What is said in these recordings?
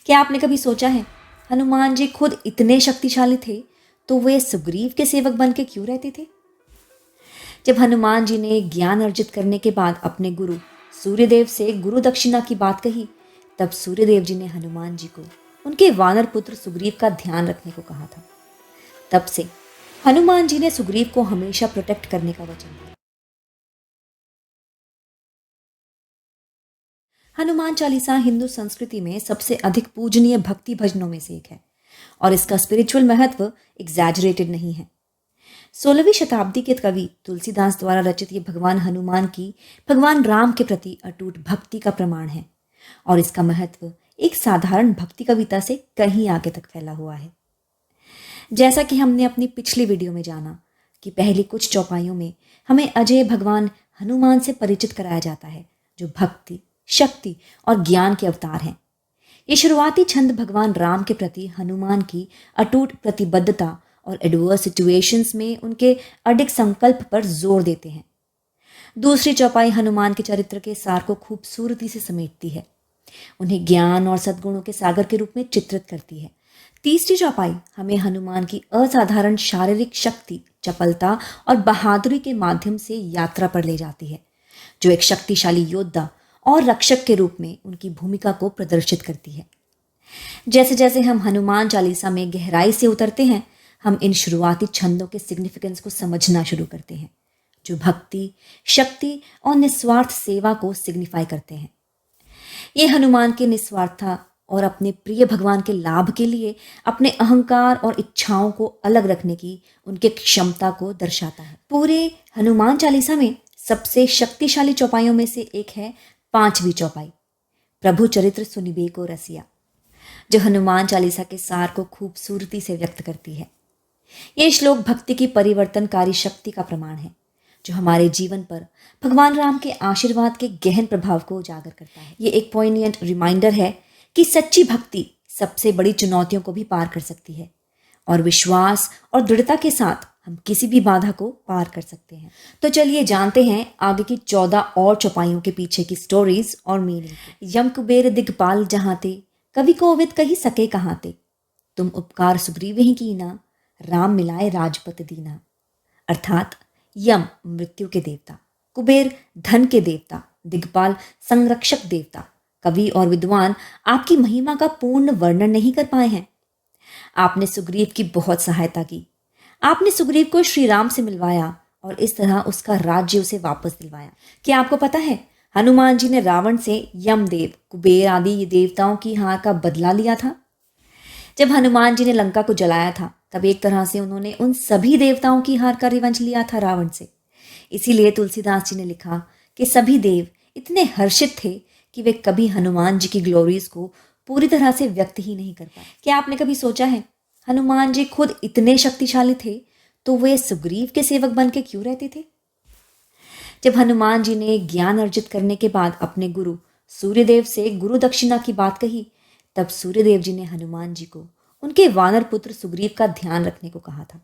क्या आपने कभी सोचा है हनुमान जी खुद इतने शक्तिशाली थे तो वे सुग्रीव के सेवक बन के क्यों रहते थे? जब हनुमान जी ने ज्ञान अर्जित करने के बाद अपने गुरु सूर्यदेव से गुरु दक्षिणा की बात कही, तब सूर्यदेव जी ने हनुमान जी को उनके वानर पुत्र सुग्रीव का ध्यान रखने को कहा था। तब से हनुमान जी ने सुग्रीव को हमेशा प्रोटेक्ट करने का वचन दिया। हनुमान चालीसा हिंदू संस्कृति में सबसे अधिक पूजनीय भक्ति भजनों में से एक है और इसका स्पिरिचुअल महत्व एग्जैजरेटेड नहीं है। 16वीं शताब्दी के कवि तुलसीदास द्वारा रचित ये भगवान हनुमान की भगवान राम के प्रति अटूट भक्ति का प्रमाण है और इसका महत्व एक साधारण भक्ति कविता से कहीं आगे तक फैला हुआ है। जैसा कि हमने अपनी पिछली वीडियो में जाना कि पहली कुछ चौपाइयों में हमें अजय भगवान हनुमान से परिचित कराया जाता है, जो भक्ति, शक्ति और ज्ञान के अवतार हैं। ये शुरुआती छंद भगवान राम के प्रति हनुमान की अटूट प्रतिबद्धता और एडवर्स सिचुएशंस में उनके अडिग संकल्प पर जोर देते हैं। दूसरी चौपाई हनुमान के चरित्र के सार को खूबसूरती से समेटती है, उन्हें ज्ञान और सद्गुणों के सागर के रूप में चित्रित करती है। तीसरी चौपाई हमें हनुमान की असाधारण शारीरिक शक्ति, चपलता और बहादुरी के माध्यम से यात्रा पर ले जाती है, जो एक शक्तिशाली योद्धा और रक्षक के रूप में उनकी भूमिका को प्रदर्शित करती है। जैसे जैसे हम हनुमान चालीसा में गहराई से उतरते हैं, हम इन शुरुआती छंदों के सिग्निफिकेंस को समझना शुरू करते हैं, जो भक्ति, शक्ति और निस्वार्थ सेवा को सिग्निफाई करते हैं। ये हनुमान के निस्वार्थता और अपने प्रिय भगवान के लाभ के लिए अपने अहंकार और इच्छाओं को अलग रखने की उनके क्षमता को दर्शाता है। पूरे हनुमान चालीसा में सबसे शक्तिशाली चौपाइयों में से एक है 5वीं चौपाई, प्रभु चरित्र सुनिबे को रसिया, जो हनुमान चालीसा के सार को खूबसूरती से व्यक्त करती है। ये श्लोक भक्ति की परिवर्तनकारी शक्ति का प्रमाण है, जो हमारे जीवन पर भगवान राम के आशीर्वाद के गहन प्रभाव को उजागर करता है। ये एक पॉइंट रिमाइंडर है कि सच्ची भक्ति सबसे बड़ी चुनौतियों को भी पार कर सकती है और विश्वास और दृढ़ता के साथ हम किसी भी बाधा को पार कर सकते हैं। तो चलिए जानते हैं आगे की 14 और चौपाइयों के पीछे की स्टोरीज और मीनिंग। यम कुबेर दिग्पाल जहांते, कवि कोविद कही सके कहाते, तुम उपकार सुग्रीव ही कीना, राम मिलाए राजपत दीना। अर्थात यम मृत्यु के देवता, कुबेर धन के देवता, दिग्पाल संरक्षक देवता, कवि और विद्वान आपकी महिमा का पूर्ण वर्णन नहीं कर पाए हैं। आपने सुग्रीव की बहुत सहायता की, आपने सुग्रीव को श्री राम से मिलवाया और इस तरह उसका राज्य उसे वापस दिलवाया। क्या आपको पता है हनुमान जी ने रावण से यमदेव, कुबेर आदि देवताओं की हार का बदला लिया था? जब हनुमान जी ने लंका को जलाया था, तब एक तरह से उन्होंने उन सभी देवताओं की हार का रिवंज लिया था रावण से। इसीलिए तुलसीदास जी ने लिखा कि सभी देव इतने हर्षित थे कि वे कभी हनुमान जी की ग्लोरीज को पूरी तरह से व्यक्त ही नहीं कर पाए। क्या आपने कभी सोचा है हनुमान जी खुद इतने शक्तिशाली थे तो वे सुग्रीव के सेवक बन के क्यों रहते थे? जब हनुमान जी ने ज्ञान अर्जित करने के बाद अपने गुरु सूर्यदेव से गुरु दक्षिणा की बात कही, तब सूर्यदेव जी ने हनुमान जी को उनके वानर पुत्र सुग्रीव का ध्यान रखने को कहा था।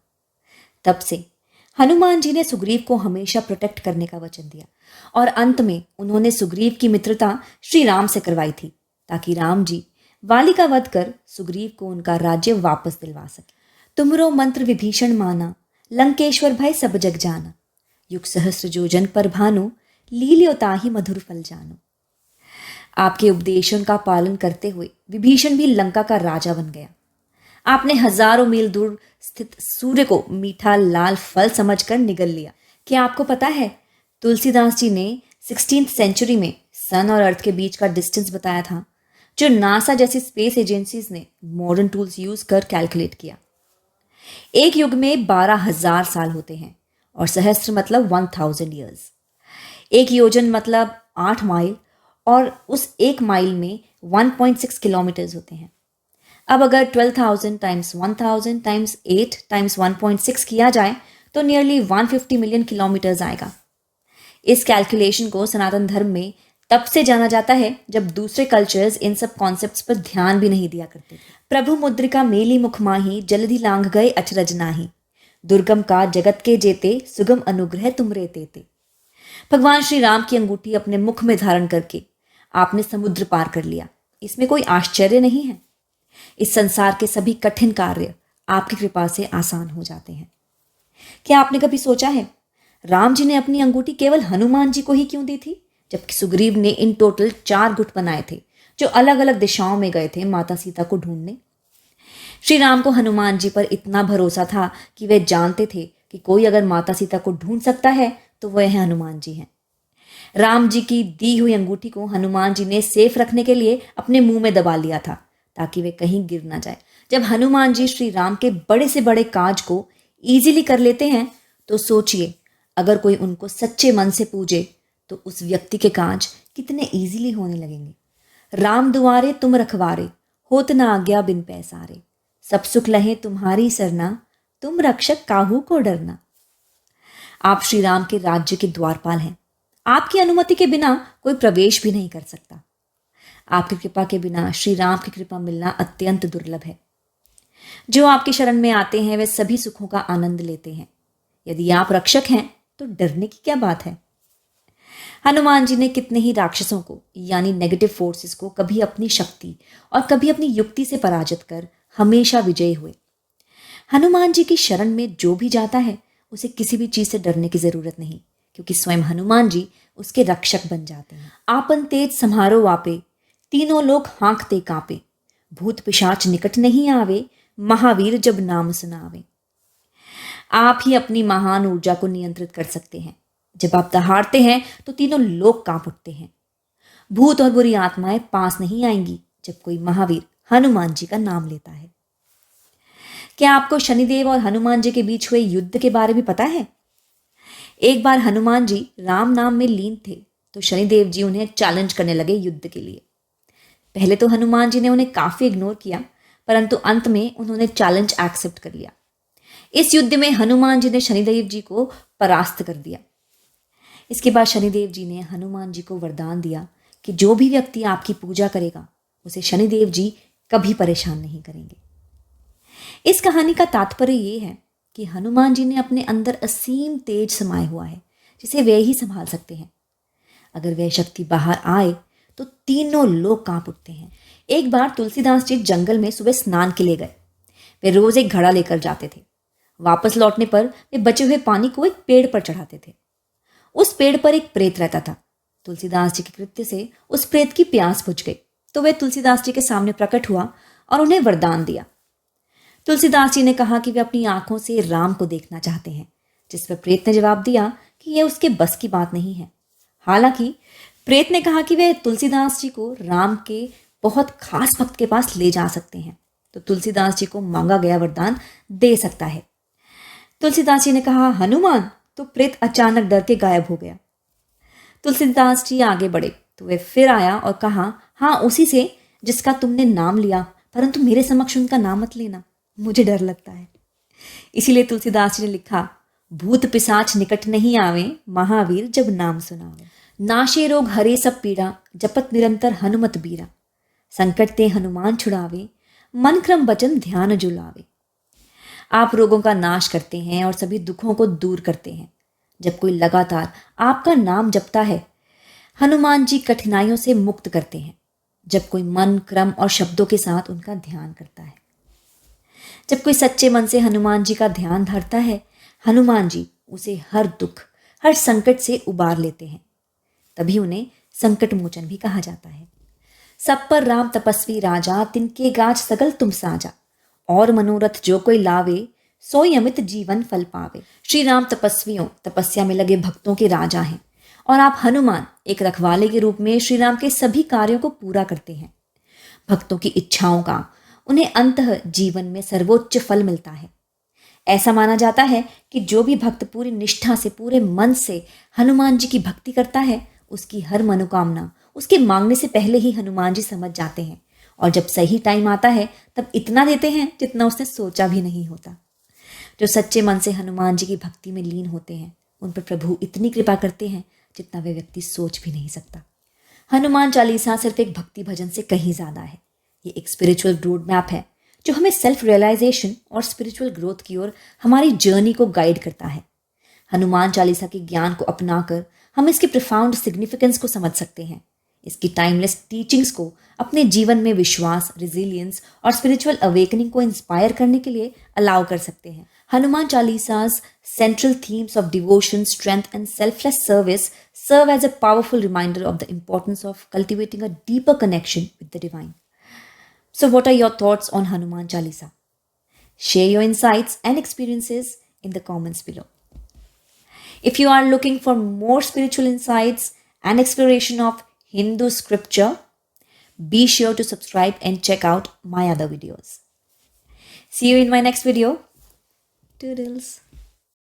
तब से हनुमान जी ने सुग्रीव को हमेशा प्रोटेक्ट करने का वचन दिया और अंत में उन्होंने सुग्रीव की मित्रता श्री राम से करवाई थी, ताकि राम जी वाली का वध कर सुग्रीव को उनका राज्य वापस दिलवा सके। तुमरो मंत्र विभीषण माना, लंकेश्वर भय सब जग जाना, युग सहस्र जोजन पर भानु, लील्यो ताहि मधुर फल जानो। आपके उपदेशों का पालन करते हुए विभीषण भी लंका का राजा बन गया। आपने हजारों मील दूर स्थित सूर्य को मीठा लाल फल समझकर निगल लिया। क्या आपको पता है तुलसीदास जी ने 16th सेंचुरी में सन और अर्थ के बीच का डिस्टेंस बताया था, जो नासा जैसी स्पेस एजेंसीज ने मॉडर्न टूल्स यूज कर कैलकुलेट किया। एक युग में 12,000 साल होते हैं और सहस्त्र मतलब 1000 ईयर्स। एक योजन मतलब 8 माइल और उस 1 माइल में 1.6 किलोमीटर्स होते हैं। अब अगर 12,000 टाइम्स 1000 टाइम्स 8 टाइम्स 1.6 किया जाए तो नियरली 150 मिलियन किलोमीटर्स आएगा। इस कैलकुलेशन को सनातन धर्म में तब से जाना जाता है जब दूसरे कल्चर्स इन सब कॉन्सेप्ट्स पर ध्यान भी नहीं दिया करते थे। प्रभु मुद्रिका मेली मुख माही, जल्दी लांघ गए अचरज नाही, दुर्गम का जगत के जेते, सुगम अनुग्रह तुमरे तेते। भगवान श्री राम की अंगूठी अपने मुख में धारण करके आपने समुद्र पार कर लिया। इसमें कोई आश्चर्य नहीं है। इस संसार के सभी कठिन कार्य आपकी कृपा से आसान हो जाते हैं। क्या आपने कभी सोचा है राम जी ने अपनी अंगूठी केवल हनुमान जी को ही क्यों दी थी, जबकि सुग्रीव ने इन टोटल 4 गुट बनाए थे जो अलग अलग दिशाओं में गए थे माता सीता को ढूंढने। श्री राम को हनुमान जी पर इतना भरोसा था कि वे जानते थे कि कोई अगर माता सीता को ढूंढ सकता है तो वह हनुमान जी हैं। राम जी की दी हुई अंगूठी को हनुमान जी ने सेफ रखने के लिए अपने मुंह में दबा लिया था ताकि वे कहीं गिर ना जाए। जब हनुमान जी श्री राम के बड़े से बड़े काज को इजीली कर लेते हैं तो सोचिए अगर कोई उनको सच्चे मन से पूजे तो उस व्यक्ति के काज कितने इजीली होने लगेंगे। राम दुआरे तुम रखवारे, होत न आज्ञा बिन पैसारे, सब सुख लहे तुम्हारी सरना, तुम रक्षक काहू को डरना। आप श्री राम के राज्य के द्वारपाल हैं। आपकी अनुमति के बिना कोई प्रवेश भी नहीं कर सकता। आपकी कृपा के बिना श्री राम की कृपा मिलना अत्यंत दुर्लभ है। जो आपकी शरण में आते हैं वे सभी सुखों का आनंद लेते हैं। यदि आप रक्षक हैं तो डरने की क्या बात है। हनुमान जी ने कितने ही राक्षसों को यानी नेगेटिव फोर्सेस को कभी अपनी शक्ति और कभी अपनी युक्ति से पराजित कर हमेशा विजयी हुए। हनुमान जी की शरण में जो भी जाता है उसे किसी भी चीज से डरने की जरूरत नहीं, क्योंकि स्वयं हनुमान जी उसके रक्षक बन जाते हैं। आपन तेज सम्हारो वापे, तीनों लोग हाँकते कांपे, भूत पिशाच निकट नहीं आवे, महावीर जब नाम सुनावे। आप ही अपनी महान ऊर्जा को नियंत्रित कर सकते हैं। जब आप दहाड़ते हैं तो तीनों लोग कांप उठते हैं। भूत और बुरी आत्माएं पास नहीं आएंगी जब कोई महावीर हनुमान जी का नाम लेता है। क्या आपको शनिदेव और हनुमान जी के बीच हुए युद्ध के बारे में पता है? एक बार हनुमान जी राम नाम में लीन थे तो शनिदेव जी उन्हें चैलेंज करने लगे युद्ध के लिए। पहले तो हनुमान जी ने उन्हें काफी इग्नोर किया, परंतु अंत में उन्होंने चैलेंज एक्सेप्ट कर लिया। इस युद्ध में हनुमान जी ने शनिदेव जी को परास्त कर दिया। इसके बाद शनिदेव जी ने हनुमान जी को वरदान दिया कि जो भी व्यक्ति आपकी पूजा करेगा उसे शनिदेव जी कभी परेशान नहीं करेंगे। इस कहानी का तात्पर्य यह है कि हनुमान जी ने अपने अंदर असीम तेज समाये हुआ है जिसे वे ही संभाल सकते हैं। अगर वह शक्ति बाहर आए तो तीनों लोग कांप उठते हैं। एक बार तुलसीदास जी जंगल में सुबह स्नान के लिए गए। वे रोज एक घड़ा लेकर जाते थे। वापस लौटने पर वे बचे हुए पानी को एक पेड़ पर चढ़ाते थे। उस पेड़ पर एक प्रेत रहता था। तुलसीदास जी के कृत्य से उस प्रेत की प्यास बुझ गई तो वह तुलसीदास जी के सामने प्रकट हुआ और उन्हें वरदान दिया। तुलसीदास जी ने कहा कि वे अपनी आंखों से राम को देखना चाहते हैं, जिस पर प्रेत ने जवाब दिया कि यह उसके बस की बात नहीं है। हालांकि प्रेत ने कहा कि वे तुलसीदास जी को राम के बहुत खास भक्त के पास ले जा सकते हैं तो तुलसीदास जी को मांगा गया वरदान दे सकता है। तुलसीदास जी ने कहा हनुमान, तो प्रेत अचानक डर के गायब हो गया। तुलसीदास जी आगे बढ़े तो वह फिर आया और कहा, हाँ उसी से जिसका तुमने नाम लिया, परंतु मेरे समक्ष उनका नाम मत लेना, मुझे डर लगता है। इसीलिए तुलसीदास जी ने लिखा, भूत पिशाच निकट नहीं आवे, महावीर जब नाम सुनावे। नाशे रोग हरे सब पीड़ा, जपत निरंतर हनुमत बीरा। संकट ते हनुमान छुड़ावे, मन क्रम वचन ध्यान जुलावे। आप रोगों का नाश करते हैं और सभी दुखों को दूर करते हैं। जब कोई लगातार आपका नाम जपता है, हनुमान जी कठिनाइयों से मुक्त करते हैं। जब कोई मन, क्रम और शब्दों के साथ उनका ध्यान करता है, जब कोई सच्चे मन से हनुमान जी का ध्यान धरता है, हनुमान जी उसे हर दुख, हर संकट से उबार लेते हैं। तभी उन्हें संकट मोचन भी कहा जाता है। सब पर राम तपस्वी राजा, तिनके गाज सगल तुम साजा। और मनोरथ जो कोई लावे, सोई अमित जीवन फल पावे। श्री राम तपस्वियों, तपस्या में लगे भक्तों के राजा हैं और आप हनुमान एक रखवाले के रूप में श्री राम के सभी कार्यों को पूरा करते हैं। भक्तों की इच्छाओं का उन्हें अंततः जीवन में सर्वोच्च फल मिलता है। ऐसा माना जाता है कि जो भी भक्त पूरी निष्ठा से, पूरे मन से हनुमान जी की भक्ति करता है, उसकी हर मनोकामना उसके मांगने से पहले ही हनुमान जी समझ जाते हैं और जब सही टाइम आता है तब इतना देते हैं जितना उसने सोचा भी नहीं होता। जो सच्चे मन से हनुमान जी की भक्ति में लीन होते हैं, उन पर प्रभु इतनी कृपा करते हैं जितना वे व्यक्ति सोच भी नहीं सकता। हनुमान चालीसा सिर्फ एक भक्ति भजन से कहीं ज्यादा है। ये एक स्पिरिचुअल रोड मैप है जो हमें सेल्फ रियलाइजेशन और स्पिरिचुअल ग्रोथ की ओर हमारी जर्नी को गाइड करता है। हनुमान चालीसा के ज्ञान को अपनाकर हम इसके प्रोफाउंड सिग्निफिकेंस को समझ सकते हैं। इसकी टाइमलेस टीचिंग्स को अपने जीवन में विश्वास, रिजिलियंस और स्पिरिचुअल अवेकनिंग को इंस्पायर करने के लिए अलाउ कर सकते हैं। Hanuman चालीसा's central themes of devotion, strength, and selfless service serve as a powerful reminder of the importance of cultivating a deeper connection with the divine. So, what are your thoughts on Hanuman Chalisa? Share your insights and experiences in the comments below. If you are looking for more spiritual insights and exploration of Hindu scripture, be sure to subscribe and check out my other videos. See you in my next video. Toodles.